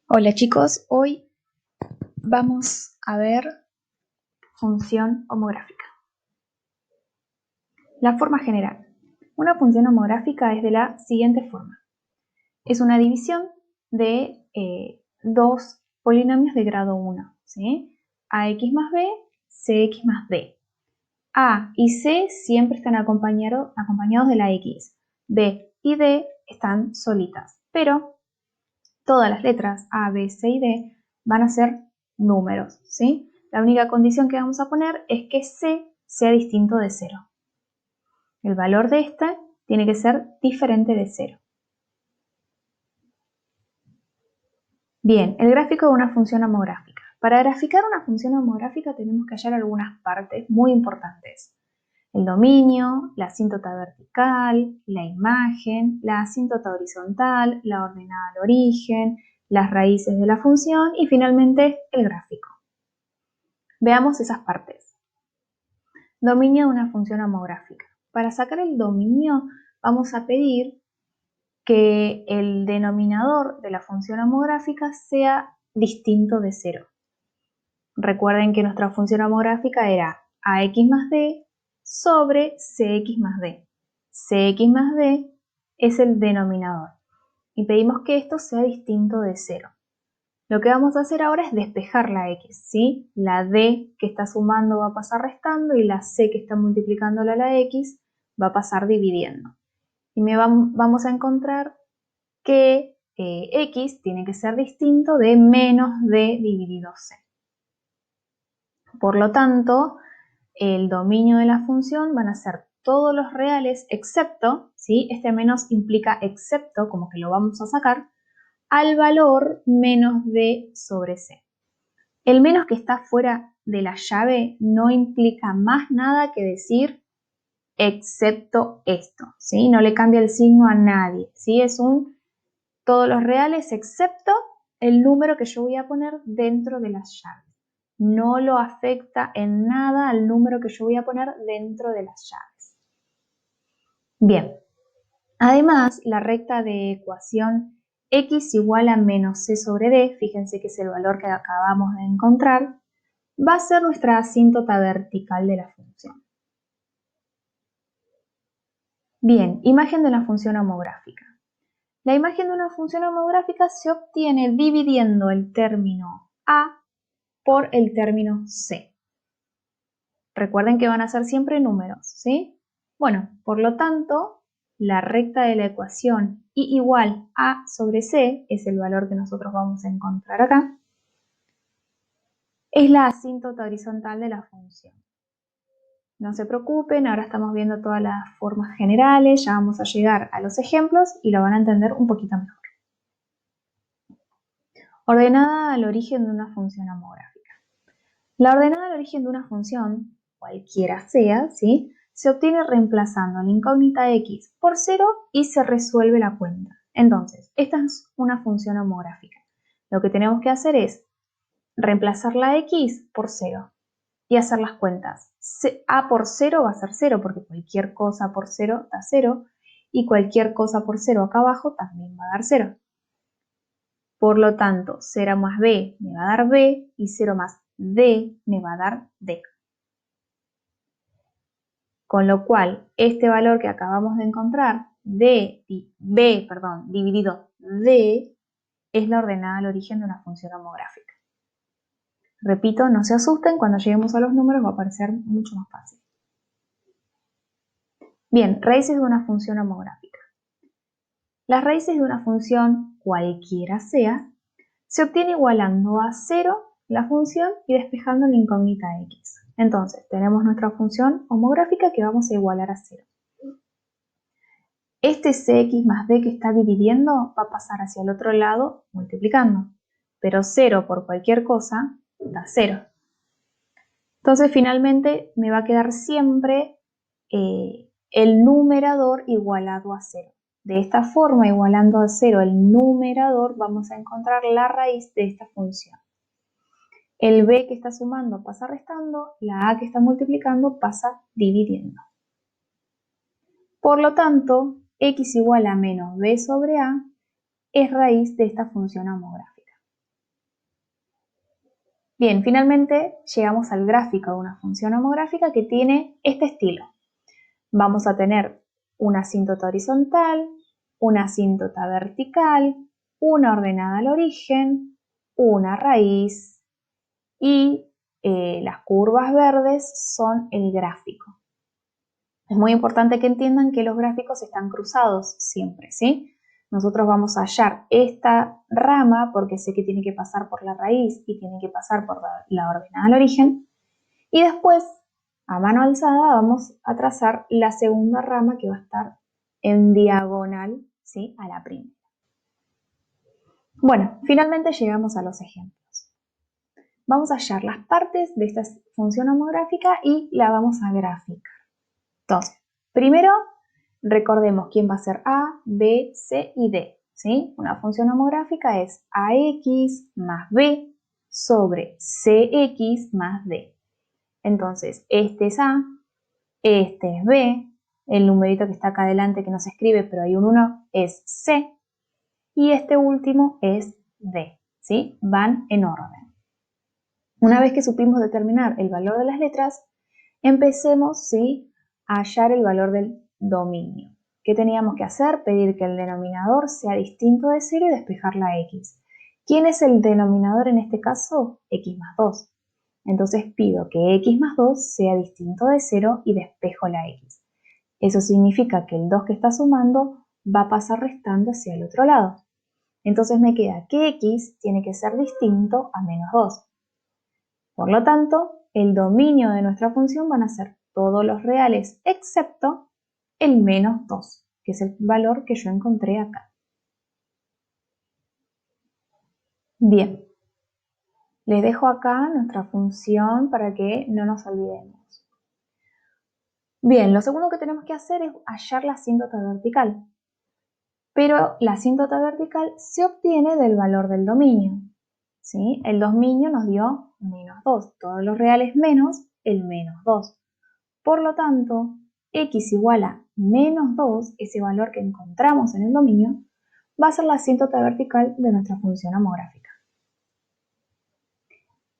Hola chicos, hoy vamos a ver función homográfica. La forma general. Una función homográfica es de la siguiente forma. Es una división de dos polinomios de grado 1, ¿sí? AX más B, CX más D. A y C siempre están acompañados de la X. B y D están solitas, pero todas las letras A, B, C y D van a ser números, ¿sí? La única condición que vamos a poner es que C sea distinto de 0. El valor de este tiene que ser diferente de 0. Bien, el gráfico de una función homográfica. Para graficar una función homográfica tenemos que hallar algunas partes muy importantes. El dominio, la asíntota vertical, la imagen, la asíntota horizontal, la ordenada al origen, las raíces de la función y finalmente el gráfico. Veamos esas partes. Dominio de una función homográfica. Para sacar el dominio vamos a pedir que el denominador de la función homográfica sea distinto de 0. Recuerden que nuestra función homográfica era AX más D sobre CX más D. CX más D es el denominador y pedimos que esto sea distinto de 0. Lo que vamos a hacer ahora es despejar la X, ¿sí? La D que está sumando va a pasar restando y la C que está multiplicándola a la X va a pasar dividiendo. Y vamos a encontrar que X tiene que ser distinto de menos D dividido C. Por lo tanto, el dominio de la función van a ser todos los reales excepto, ¿sí? Este menos implica excepto, como que lo vamos a sacar, al valor menos D sobre C. El menos que está fuera de la llave no implica más nada que decir excepto esto, ¿sí? No le cambia el signo a nadie, ¿sí? Es todos los reales excepto el número que yo voy a poner dentro de las llaves. No lo afecta en nada al número que yo voy a poner dentro de las llaves. Bien, además la recta de ecuación x igual a menos c sobre d, fíjense que es el valor que acabamos de encontrar, va a ser nuestra asíntota vertical de la función. Bien, imagen de la función homográfica. La imagen de una función homográfica se obtiene dividiendo el término a por el término c. Recuerden que van a ser siempre números, ¿sí? Bueno, por lo tanto, la recta de la ecuación y igual a sobre c, es el valor que nosotros vamos a encontrar acá, es la asíntota horizontal de la función. No se preocupen, ahora estamos viendo todas las formas generales, ya vamos a llegar a los ejemplos y lo van a entender un poquito mejor. Ordenada al origen de una función homográfica. La ordenada al origen de una función, cualquiera sea, ¿sí?, se obtiene reemplazando la incógnita x por 0 y se resuelve la cuenta. Entonces, esta es una función homográfica. Lo que tenemos que hacer es reemplazar la x por 0 y hacer las cuentas. A por 0 va a ser 0 porque cualquier cosa por 0 da 0 y cualquier cosa por 0 acá abajo también va a dar 0. Por lo tanto, 0 más b me va a dar b y 0 más d me va a dar d. Con lo cual, este valor que acabamos de encontrar, b dividido d, es la ordenada al origen de una función homográfica. Repito, no se asusten, cuando lleguemos a los números va a parecer mucho más fácil. Bien, raíces de una función homográfica. Las raíces de una función, cualquiera sea, se obtiene igualando a 0 la función y despejando la incógnita x. Entonces, tenemos nuestra función homográfica que vamos a igualar a 0. Este cx más d que está dividiendo va a pasar hacia el otro lado multiplicando, pero 0 por cualquier cosa da 0. Entonces, finalmente me va a quedar siempre el numerador igualado a 0. De esta forma, igualando a 0 el numerador, vamos a encontrar la raíz de esta función. El b que está sumando pasa restando, la a que está multiplicando pasa dividiendo. Por lo tanto, x igual a menos b sobre a es raíz de esta función homográfica. Bien, finalmente llegamos al gráfico de una función homográfica que tiene este estilo. Vamos a tener una asíntota horizontal, una asíntota vertical, una ordenada al origen, una raíz y las curvas verdes son el gráfico. Es muy importante que entiendan que los gráficos están cruzados siempre, ¿sí? Nosotros vamos a hallar esta rama porque sé que tiene que pasar por la raíz y tiene que pasar por la ordenada al origen. Y después, a mano alzada, vamos a trazar la segunda rama que va a estar en diagonal, ¿sí?, a la primera. Bueno, finalmente llegamos a los ejemplos. Vamos a hallar las partes de esta función homográfica y la vamos a graficar. Entonces, primero recordemos quién va a ser A, B, C y D, ¿sí? Una función homográfica es AX más B sobre CX más D. Entonces, este es A, este es B, el numerito que está acá adelante que no se escribe, pero hay un 1, es C, y este último es D, ¿sí? Van en orden. Una vez que supimos determinar el valor de las letras, empecemos, ¿sí?, a hallar el valor del dominio. ¿Qué teníamos que hacer? Pedir que el denominador sea distinto de 0 y despejar la x. ¿Quién es el denominador en este caso? X más 2. Entonces pido que x más 2 sea distinto de 0 y despejo la x. Eso significa que el 2 que está sumando va a pasar restando hacia el otro lado. Entonces me queda que x tiene que ser distinto a menos 2. Por lo tanto, el dominio de nuestra función van a ser todos los reales excepto el menos 2, que es el valor que yo encontré acá. Bien, les dejo acá nuestra función para que no nos olvidemos. Bien, lo segundo que tenemos que hacer es hallar la asíntota vertical. Pero la asíntota vertical se obtiene del valor del dominio, ¿sí? El dominio nos dio menos 2, todos los reales menos el menos 2. Por lo tanto, x igual a menos 2, ese valor que encontramos en el dominio, va a ser la asíntota vertical de nuestra función homográfica.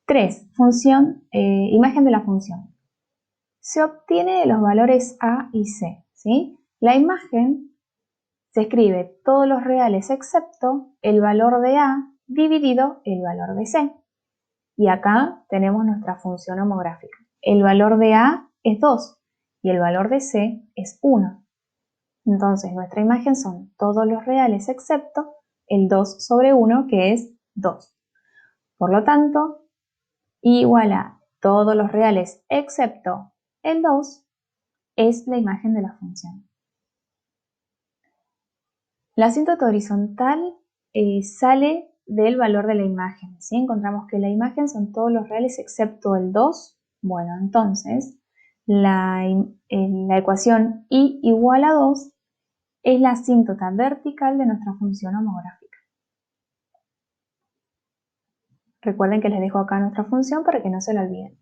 3. Imagen de la función. Se obtiene de los valores a y c, ¿sí? La imagen se escribe todos los reales excepto el valor de a dividido el valor de c. Y acá tenemos nuestra función homográfica. El valor de a es 2 y el valor de c es 1. Entonces nuestra imagen son todos los reales excepto el 2 sobre 1, que es 2. Por lo tanto, I igual a todos los reales excepto el 2 es la imagen de la función. La asíntota horizontal sale del valor de la imagen, ¿sí? Encontramos que la imagen son todos los reales excepto el 2. Bueno, entonces la ecuación I igual a 2 es la asíntota vertical de nuestra función homográfica. Recuerden que les dejo acá nuestra función para que no se la olviden.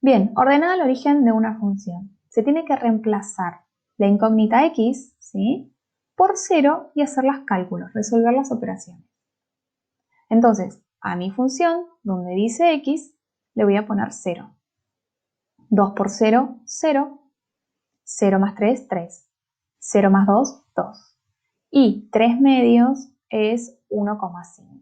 Bien, ordenada el origen de una función. Se tiene que reemplazar la incógnita x, ¿sí?, por 0 y hacer los cálculos, resolver las operaciones. Entonces, a mi función, donde dice x, le voy a poner 0. 2 por 0, 0. 0 más 3, 3. 0 más 2, 2. Y 3 medios es 1,5.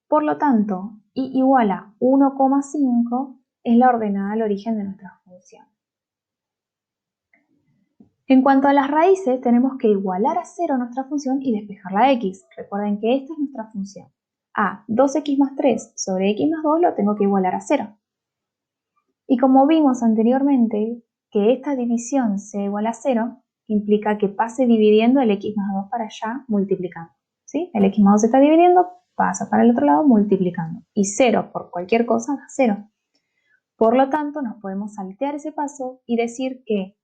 Por lo tanto, y igual a 1,5 es la ordenada al origen de nuestra función. En cuanto a las raíces, tenemos que igualar a 0 nuestra función y despejar la x. Recuerden que esta es nuestra función. A 2x más 3 sobre x más 2 lo tengo que igualar a 0. Y como vimos anteriormente, que esta división sea igual a 0 implica que pase dividiendo el x más 2 para allá multiplicando, ¿sí? El x más 2 se está dividiendo, pasa para el otro lado multiplicando. Y 0 por cualquier cosa da 0. Por lo tanto, nos podemos saltear ese paso y decir que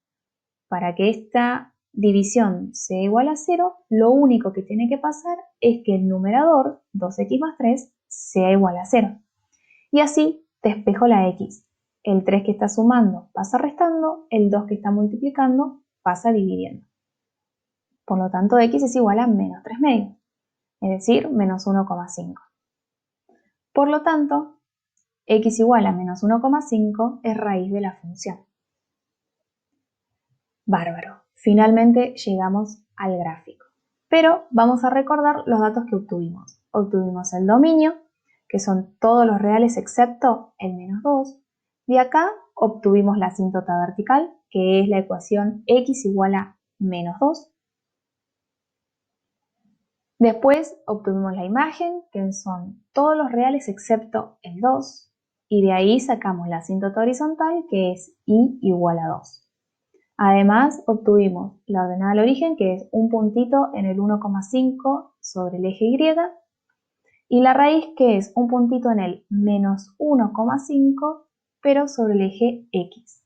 para que esta división sea igual a 0, lo único que tiene que pasar es que el numerador, 2x más 3, sea igual a 0. Y así despejo la x. El 3 que está sumando pasa restando, el 2 que está multiplicando pasa dividiendo. Por lo tanto, x es igual a menos 3 medios, es decir, menos 1,5. Por lo tanto, x igual a menos 1,5 es raíz de la función. Bárbaro. Finalmente llegamos al gráfico. Pero vamos a recordar los datos que obtuvimos. Obtuvimos el dominio, que son todos los reales excepto el menos 2. De acá obtuvimos la asíntota vertical, que es la ecuación x igual a menos 2. Después obtuvimos la imagen, que son todos los reales excepto el 2. Y de ahí sacamos la asíntota horizontal, que es y igual a 2. Además, obtuvimos la ordenada al origen, que es un puntito en el 1,5 sobre el eje Y, y la raíz, que es un puntito en el menos 1,5, pero sobre el eje X.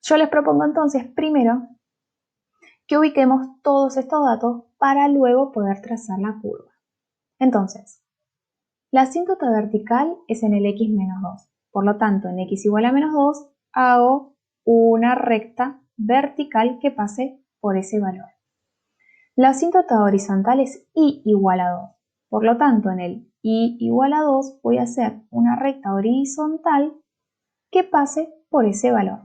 Yo les propongo entonces primero que ubiquemos todos estos datos para luego poder trazar la curva. Entonces, la asíntota vertical es en el X menos 2. Por lo tanto, en X igual a menos 2, hago una recta vertical que pase por ese valor. La asíntota horizontal es y igual a 2. Por lo tanto, en el y igual a 2 voy a hacer una recta horizontal que pase por ese valor.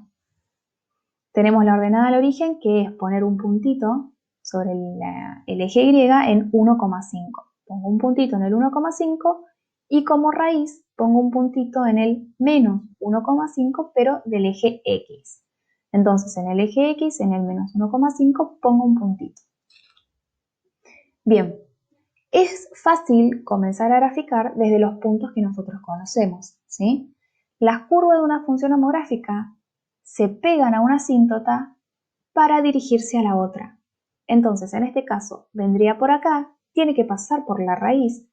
Tenemos la ordenada al origen, que es poner un puntito sobre el eje Y en 1,5. Pongo un puntito en el 1,5 y como raíz pongo un puntito en el menos 1,5, pero del eje X. Entonces, en el eje X, en el menos 1,5, pongo un puntito. Bien, es fácil comenzar a graficar desde los puntos que nosotros conocemos, ¿sí? Las curvas de una función homográfica se pegan a una asíntota para dirigirse a la otra. Entonces, en este caso, vendría por acá, tiene que pasar por la raíz,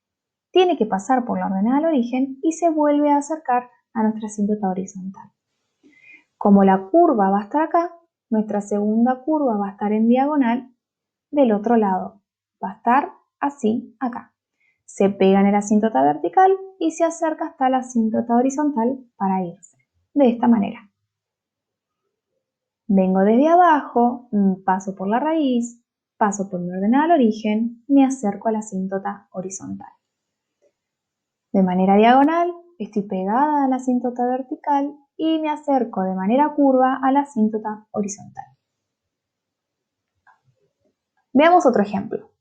tiene que pasar por la ordenada al origen y se vuelve a acercar a nuestra asíntota horizontal. Como la curva va a estar acá, nuestra segunda curva va a estar en diagonal del otro lado. Va a estar así acá. Se pega en la asíntota vertical y se acerca hasta la asíntota horizontal para irse. De esta manera. Vengo desde abajo, paso por la raíz, paso por mi ordenada al origen, me acerco a la asíntota horizontal. De manera diagonal, estoy pegada a la asíntota vertical y me acerco de manera curva a la asíntota horizontal. Veamos otro ejemplo.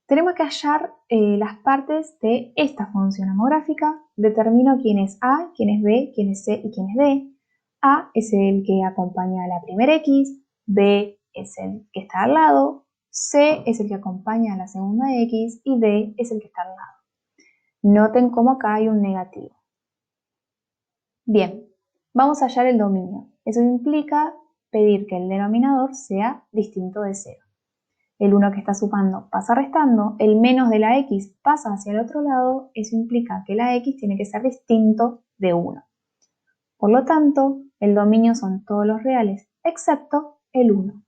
Tenemos que hallar las partes de esta función homográfica. Determino quién es A, quién es B, quién es C y quién es D. A es el que acompaña a la primera X, B es el que está al lado, C es el que acompaña a la segunda X y D es el que está al lado. Noten cómo acá hay un negativo. Bien, vamos a hallar el dominio. Eso implica pedir que el denominador sea distinto de 0. El 1 que está sumando pasa restando, el menos de la X pasa hacia el otro lado, eso implica que la X tiene que ser distinto de 1. Por lo tanto, el dominio son todos los reales, excepto el 1.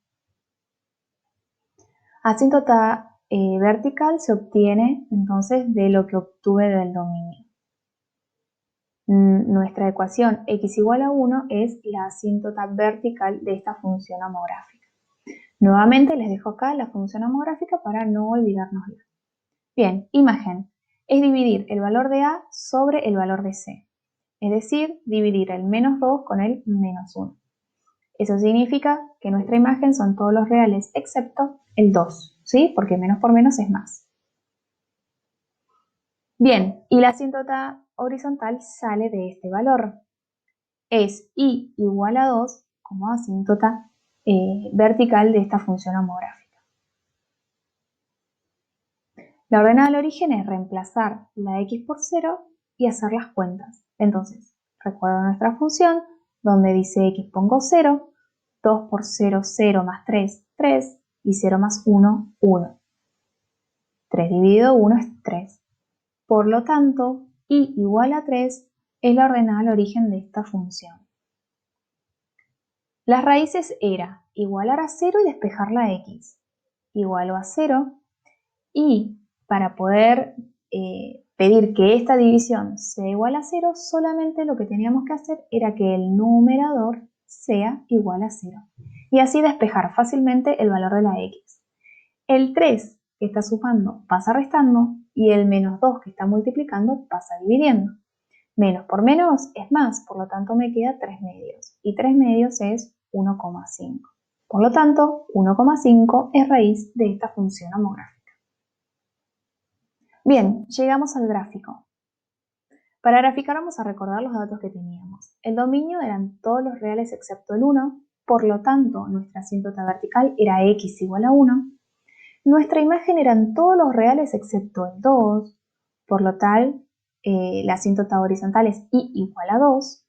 Asíntota vertical se obtiene entonces de lo que obtuve del dominio. Nuestra ecuación x igual a 1 es la asíntota vertical de esta función homográfica. Nuevamente les dejo acá la función homográfica para no olvidárnosla. Bien, imagen. Es dividir el valor de A sobre el valor de C. Es decir, dividir el menos 2 con el menos 1. Eso significa que nuestra imagen son todos los reales excepto el 2, ¿sí? Porque menos por menos es más. Bien, y la asíntota horizontal sale de este valor. Es y igual a 2 como asíntota vertical de esta función homográfica. La ordenada al origen es reemplazar la x por 0 y hacer las cuentas. Entonces, recuerdo nuestra función, donde dice x pongo 0, 2 por 0, 0 más 3, 3, y 0 más 1, 1. 3 dividido 1 es 3. Por lo tanto, y igual a 3 es la ordenada al origen de esta función. Las raíces era igualar a 0 y despejar la x. Igualo a 0 y para poder pedir que esta división sea igual a 0, solamente lo que teníamos que hacer era que el numerador sea igual a 0. Y así despejar fácilmente el valor de la x. El 3 que está sumando pasa restando y el menos 2 que está multiplicando pasa dividiendo. Menos por menos es más, por lo tanto me queda 3 medios. Y 3 medios es 1,5. Por lo tanto, 1,5 es raíz de esta función homográfica. Bien, llegamos al gráfico. Para graficar vamos a recordar los datos que teníamos. El dominio eran todos los reales excepto el 1, por lo tanto nuestra asíntota vertical era x igual a 1. Nuestra imagen eran todos los reales excepto el 2, por lo tal la asíntota horizontal es y igual a 2.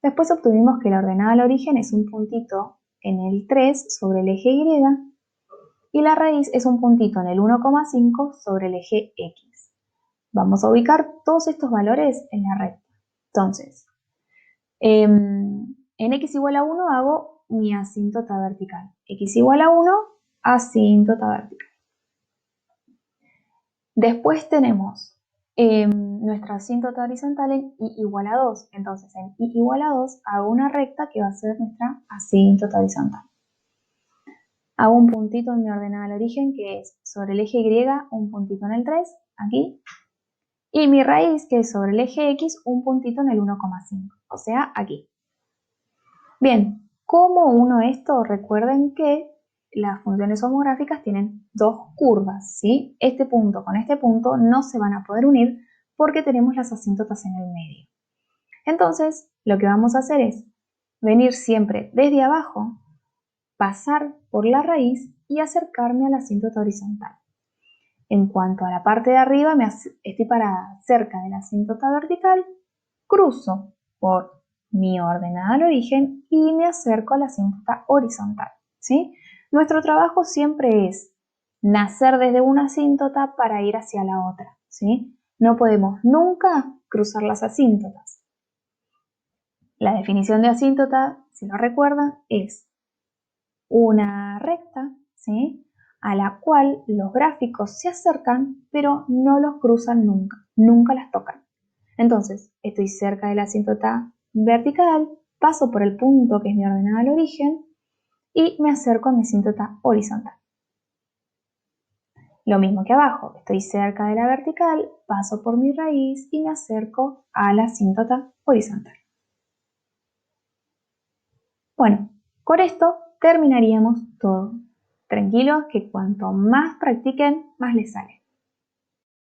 Después obtuvimos que la ordenada al origen es un puntito en el 3 sobre el eje y y la raíz es un puntito en el 1,5 sobre el eje x. Vamos a ubicar todos estos valores en la recta. Entonces, en x igual a 1 hago mi asíntota vertical. X igual a 1, asíntota vertical. Después tenemos nuestra asíntota horizontal en y igual a 2. Entonces, en y igual a 2 hago una recta que va a ser nuestra asíntota horizontal. Hago un puntito en mi ordenada al origen que es sobre el eje Y, un puntito en el 3, aquí. Y mi raíz que es sobre el eje X, un puntito en el 1,5, o sea, aquí. Bien, ¿cómo uno esto? Recuerden que las funciones homográficas tienen dos curvas, ¿sí? Este punto con este punto no se van a poder unir porque tenemos las asíntotas en el medio. Entonces, lo que vamos a hacer es venir siempre desde abajo, pasar por la raíz y acercarme a la asíntota horizontal. En cuanto a la parte de arriba, estoy parada cerca de la asíntota vertical, cruzo por mi ordenada al origen y me acerco a la asíntota horizontal, ¿sí? Nuestro trabajo siempre es nacer desde una asíntota para ir hacia la otra, ¿sí? No podemos nunca cruzar las asíntotas. La definición de asíntota, si lo recuerdan, es una recta, ¿sí?, a la cual los gráficos se acercan, pero no los cruzan nunca, nunca las tocan. Entonces, estoy cerca de la asíntota vertical, paso por el punto que es mi ordenada al origen y me acerco a mi asíntota horizontal. Lo mismo que abajo, estoy cerca de la vertical, paso por mi raíz y me acerco a la asíntota horizontal. Bueno, con esto terminaríamos todo. Tranquilos que cuanto más practiquen, más les sale.